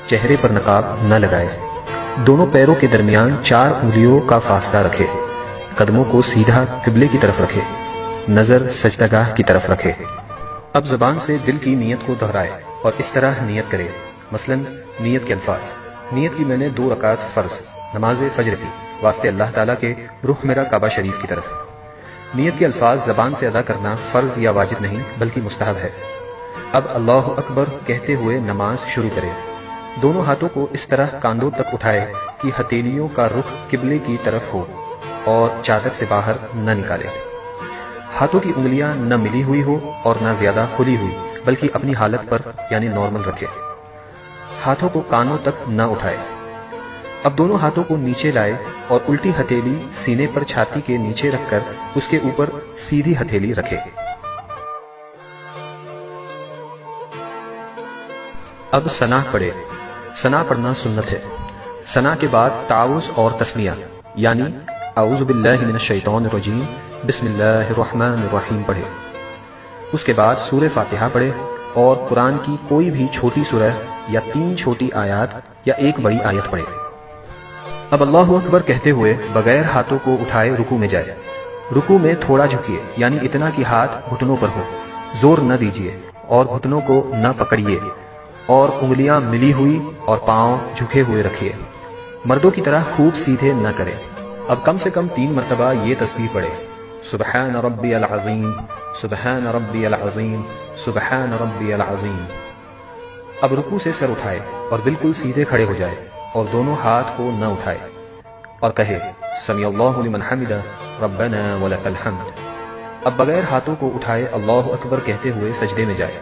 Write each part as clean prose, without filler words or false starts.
چہرے پر نقاب نہ لگائے، دونوں پیروں کے درمیان 4 انگلیوں کا فاصلہ رکھے، قدموں کو سیدھا قبلے کی طرف رکھے، نظر سجدہ گاہ کی طرف رکھے۔ اب زبان سے دل کی نیت کو دہرائے اور اس طرح نیت کرے، مثلا نیت کے الفاظ: نیت کی میں نے 2 رکعت فرض نماز فجر کی واسطے اللہ تعالیٰ کے رخ میرا کعبہ شریف کی طرف۔ نیت کے الفاظ زبان سے ادا کرنا فرض یا واجب نہیں بلکہ مستحب ہے۔ اب اللہ اکبر کہتے ہوئے نماز شروع کرے، دونوں ہاتھوں کو اس طرح کاندھوں تک اٹھائے کہ ہتھیلیوں کا رخ قبلے کی طرف ہو اور چادر سے باہر نہ نکالے۔ ہاتھوں کی انگلیاں نہ ملی ہوئی ہو اور نہ زیادہ کھلی ہوئی بلکہ اپنی حالت پر یعنی نارمل رکھے۔ ہاتھوں کو کانوں تک نہ اٹھائے۔ اب دونوں ہاتھوں کو نیچے لائے اور الٹی ہتھیلی سینے پر چھاتی کے نیچے رکھ کر اس کے اوپر سیدھی ہتھیلی رکھے۔ اب ثنا پڑھے۔ ثنا پڑھنا سنت ہے۔ ثنا کے بعد تعوذ اور تسمیہ یعنی اعوذ باللہ من الشیطان الرجیم بسم اللہ الرحمن الرحیم پڑھے۔ اس کے بعد سورہ فاتحہ پڑھے اور قرآن کی کوئی بھی چھوٹی سورہ یا 3 چھوٹی آیات یا 1 بڑی آیت پڑھے۔ اب اللہ اکبر کہتے ہوئے بغیر ہاتھوں کو اٹھائے رکوع میں جائے۔ رکوع میں تھوڑا جھکیے یعنی اتنا کہ ہاتھ گھٹنوں پر ہو، زور نہ دیجیے اور گھٹنوں کو نہ پکڑیے اور انگلیاں ملی ہوئی اور پاؤں جھکے ہوئے رکھیے۔ مردوں کی طرح خوب سیدھے نہ کرے۔ اب کم سے کم 3 مرتبہ یہ تسبیح پڑھے: سبحان ربی العظیم، سبحان ربی العظیم، سبحان ربی العظیم۔ اب رکوع سے سر اٹھائے اور بالکل سیدھے کھڑے ہو جائے اور دونوں ہاتھ کو نہ اٹھائے اور کہے سمیع اللہ لمن حمدہ ربنا ولک الحمد۔ اب بغیر ہاتھوں کو اٹھائے اللہ اکبر کہتے ہوئے سجدے میں جائے۔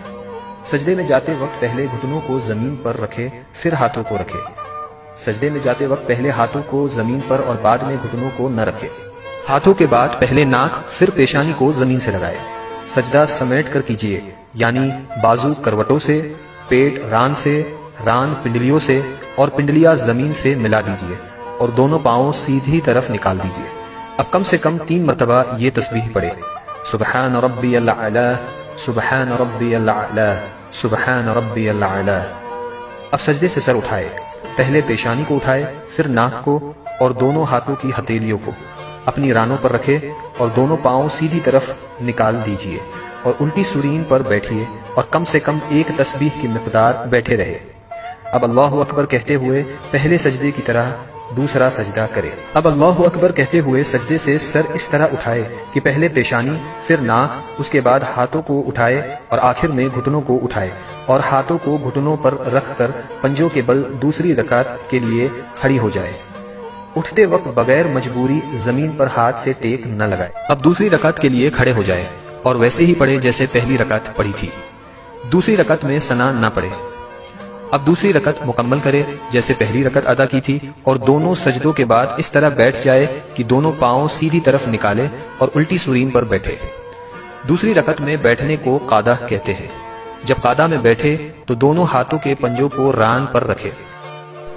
سجدے میں جاتے وقت پہلے گھٹنوں کو زمین پر رکھے پھر ہاتھوں کو رکھے۔ سجدے میں جاتے وقت پہلے ہاتھوں کو زمین پر اور بعد میں گھٹنوں کو نہ رکھے۔ ہاتھوں کے بعد پہلے ناک پھر پیشانی کو زمین سے لگائے۔ سجدہ سمیٹ کر کیجیے یعنی بازو کروٹوں سے، پیٹ ران سے، ران پنڈلیوں سے اور پنڈلیاں زمین سے ملا دیجیے اور دونوں پاؤں سیدھی طرف نکال دیجیے۔ اب کم سے کم 3 مرتبہ یہ تسبیح پڑھے: سبحان ربی الاعلی، سبحان ربی الاعلی، سبحان ربی الاعلی۔ اب سجدے سے سر اٹھائے، پہلے پیشانی کو اٹھائے پھر ناک کو اور دونوں ہاتھوں کی ہتھیلیوں کو اپنی رانوں پر رکھے اور دونوں پاؤں سیدھی طرف نکال دیجیے اور الٹی سورین پر بیٹھیے اور کم سے کم 1 تسبیح کی مقدار بیٹھے رہے۔ اب اللہ اکبر کہتے ہوئے پہلے سجدے کی طرح دوسرا سجدہ کرے۔ اب اللہ اکبر کہتے ہوئے سجدے سے سر اس طرح اٹھائے کہ پہلے پیشانی پھر ناک، اس کے بعد ہاتھوں کو اٹھائے اور آخر میں گھٹنوں کو اٹھائے اور ہاتھوں کو گھٹنوں پر رکھ کر پنجوں کے بل دوسری رکعت کے لیے کھڑی ہو جائے۔ اٹھتے وقت بغیر مجبوری زمین پر ہاتھ سے ٹیک نہ لگائے۔ اب دوسری رکعت کے لیے کھڑے ہو جائے اور ویسے ہی پڑھے جیسے پہلی رکعت پڑھی تھی۔ دوسری رکعت میں ثنا نہ پڑھے۔ اب دوسری رکعت مکمل کرے جیسے پہلی رکعت ادا کی تھی اور دونوں سجدوں کے بعد اس طرح بیٹھ جائے کہ دونوں پاؤں سیدھی طرف نکالے اور الٹی سورین پر بیٹھے۔ دوسری رکعت میں بیٹھنے کو قعدہ کہتے ہیں۔ جب قعدہ میں بیٹھے تو دونوں ہاتھوں کے پنجوں کو ران پر رکھے۔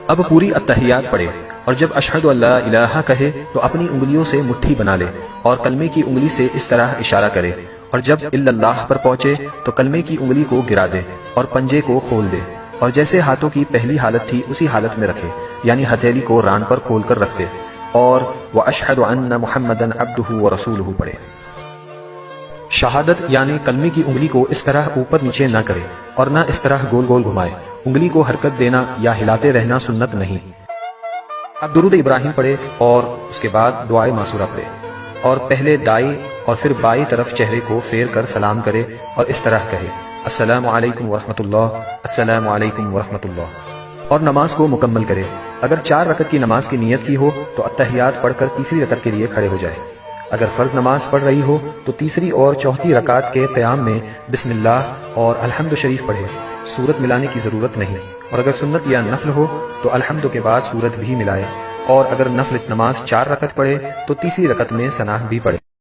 اب پوری التحیات پڑھے اور جب اشہد ان لا الہ کہے تو اپنی انگلیوں سے مٹھی بنا لے اور کلمے کی انگلی سے اس طرح اشارہ کرے اور جب الا اللہ پر پہنچے تو کلمے کی انگلی کو گرا دے اور پنجے کو کھول دے اور جیسے ہاتھوں کی پہلی حالت تھی اسی حالت میں رکھے یعنی ہتھیلی کو ران پر کھول کر رکھ دے اور وَأَشْهَدُ أَنَّ مُحَمَّدًا عَبْدُهُ وَرَسُولُهُ پڑھے۔ شہادت یعنی کلمے کی انگلی کو اس طرح اوپر نیچے نہ کرے اور نہ اس طرح گول گول گھمائے۔ انگلی کو حرکت دینا یا ہلاتے رہنا سنت نہیں۔ اب درود ابراہیم پڑھے اور اس کے بعد دعائے معصورہ پڑھے اور پہلے دائیں اور پھر بائیں طرف چہرے کو پھیر کر سلام کرے اور اس طرح کہے السلام علیکم ورحمۃ اللہ، السلام علیکم ورحمۃ اللہ، اور نماز کو مکمل کرے۔ اگر 4 رکعت کی نماز کی نیت کی ہو تو التحیات پڑھ کر تیسری رکعت کے لیے کھڑے ہو جائے۔ اگر فرض نماز پڑھ رہی ہو تو تیسری اور چوتھی رکعت کے قیام میں بسم اللہ اور الحمد شریف پڑھے، سورت ملانے کی ضرورت نہیں، اور اگر سنت یا نفل ہو تو الحمد کے بعد سورت بھی ملائے، اور اگر نفل نماز 4 رکعت پڑھے تو تیسری رکعت میں ثنا بھی پڑھے۔